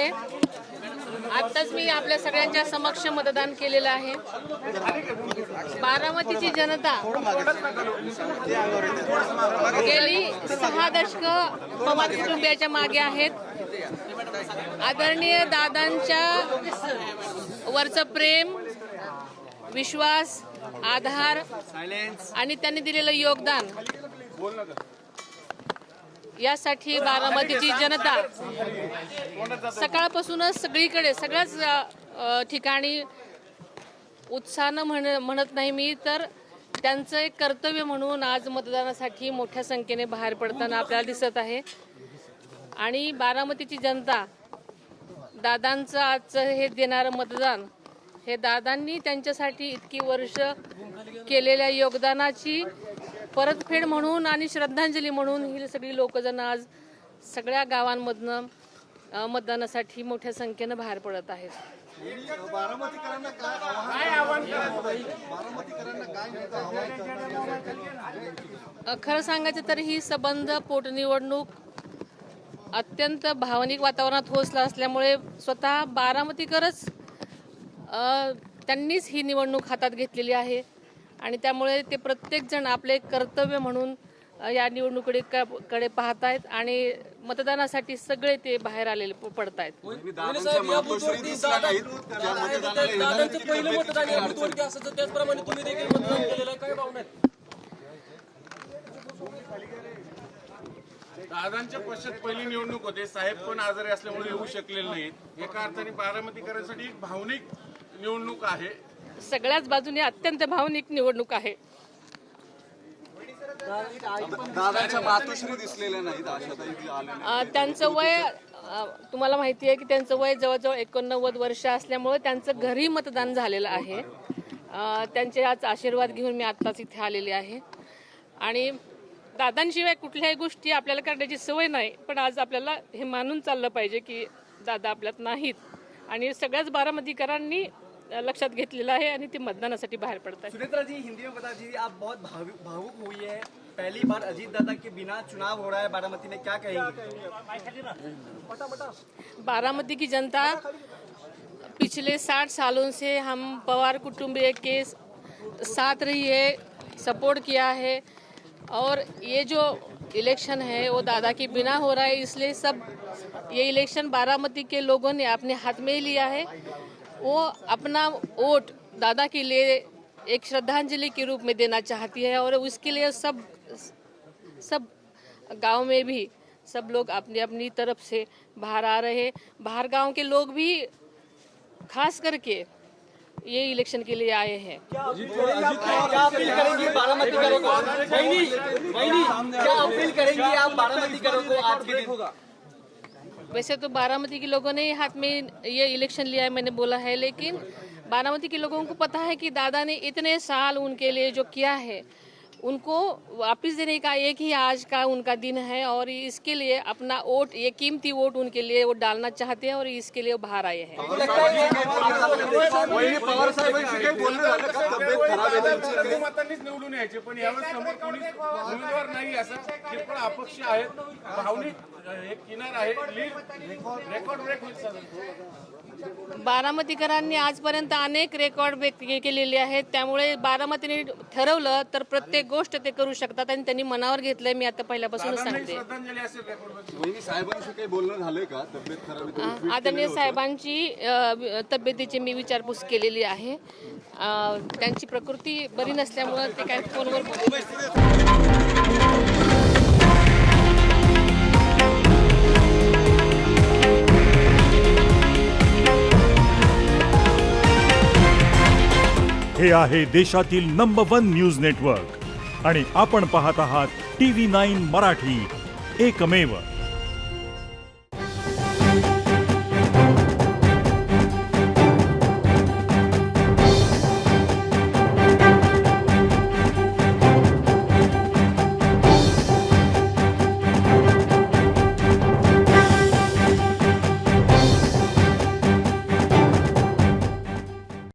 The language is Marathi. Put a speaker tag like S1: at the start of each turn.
S1: आहे। आत्ताच मी आपल्या सगळ्यांच्या समक्ष मतदान केलेलं आहे। बारामतीची जनता गेली 6 दशकं पवार कुटुंबियाच्या मागे आहेत। आदरणीय दादांच्या वरचं प्रेम, विश्वास, आधार आणि त्यांनी दिलेलं योगदान यासाठी बारामतीची जनता सकाळपासूनच सगळीकडे सगळ्याच ठिकाणी उत्साहानं म्हणत नाही मी तर त्यांचं एक कर्तव्य म्हणून आज मतदानासाठी मोठ्या संख्येने बाहेर पडताना आपल्याला दिसत आहे। आणि बारामतीची जनता दादांचं आजचं हे देणारं मतदान हे दादांनी त्यांच्यासाठी इतकी वर्ष केलेल्या योगदानाची परतफेड म्हणून आणि श्रद्धांजली म्हणून ही सगळी लोकजन आज सगळ्या गावांमधनं मतदानासाठी मोठ्या संख्येनं बाहेर पडत आहेत। खरं सांगायचं तर ही संबंध पोटनिवडणूक अत्यंत भावनिक वातावरणात होसला असल्यामुळे स्वतः बारामतीकरच त्यांनीच ही निवडणूक हातात घेतलेली आहे आणि त्यामुळे ते प्रत्येक जण आपले कर्तव्य म्हणून या निवडणुकीकडे पाहतायत आणि मतदानासाठी सगळे ते बाहेर आलेले पडतायत।
S2: दादांच्या पश्चात पहिली निवडणूक होते, साहेब पण आजारी असल्यामुळे येऊ शकलेले नाहीत। एका अर्थाने बारामतीकरांसाठी एक भावनिक निवडणूक आहे।
S1: सगळ्याच बाजूने अत्यंत भावनिक निवडणूक आहे।
S3: दादांच्या मातोश्री दिसलेल्या नाहीत, आशाताई आल्या।
S1: त्यांचं वय तुम्हाला माहिती आहे की त्यांचं वय जवळजवळ 89 वर्ष असल्यामुळे त्यांचं घरी मतदान झालेलं आहे। त्यांचे आज आशीर्वाद घेऊन मी आत्ताच इथे आलेले आहे आणि दादांशिवाय कुठल्याही गोष्टी आपल्याला करण्याची सवय नाही, पण आज आपल्याला हे मानून चाललं पाहिजे की दादा आपल्यात नाहीत आणि सगळ्याच बारामतीकरांनी लक्षात घेतलेला है और मतदानासाठी बाहर पड़ता है।
S4: सुनेत्रा जी, हिंदी में बता दीजिए, आप बहुत भावुक हुई है, पहली बार अजीत दादा के बिना चुनाव हो रहा है बारामती में, क्या कहेंगे?
S1: बारामती की जनता पिछले 60 सालों से हम पवार कुटुंबीय के साथ रही है, सपोर्ट किया है और ये जो इलेक्शन है वो दादा के बिना हो रहा है, इसलिए सब ये इलेक्शन बारामती के लोगों ने अपने हाथ में ही लिया है। वो अपना वोट दादा के लिए एक श्रद्धांजलि के रूप में देना चाहती है और उसके लिए सब गांव में भी सब लोग अपनी अपनी तरफ से बाहर आ रहे हैं। बाहर गांव के लोग भी खास करके ये इलेक्शन के लिए आए हैं।
S4: क्या अपील करेंगी बारामतीकरों को? क्या अपील करेंगी आप बारामतीकरों को आज के दिन?
S1: वैसे तो बारामती के लोगों ने हाथ में ये इलेक्शन लिया है, मैंने बोला है, लेकिन बारामती के लोगों को पता है कि दादा ने इतने साल उनके लिए जो किया है उनको वापस देने का एक ही आज का उनका दिन है और इसके लिए अपना वोट, ये कीमती वोट उनके लिए वो डालना चाहते हैं और इसके लिए वो बाहर आए हैं।
S2: निवडून यायचे पण यावेळेस समोर कोणी उमेदवार नाही, असा किरकोळ अपक्ष आहेत, भावनिक एक किनार आहे, रेकॉर्ड ब्रेक होईल।
S1: बारामतीकरांनी आजपर्यंत अनेक रेकॉर्ड ब्रेक केलेले आहेत, त्यामुळे बारामतीने ठरवलं तर प्रत्येक गोष्ट ते करू शकतात आणि त्यांनी मनावर घेतलंय। मी आता पहिल्यापासूनच सांगते, आदरणीय साहेबांची तब्येतीची मी विचारपूस केलेली आहे। त्यांची प्रकृती बरी नसल्यामुळे ते काय फोनवर
S5: हे आहे देशातील नंबर 1 न्यूज नेटवर्क आणि आपण पाहत आहात TV9 मराठी, एकमेव।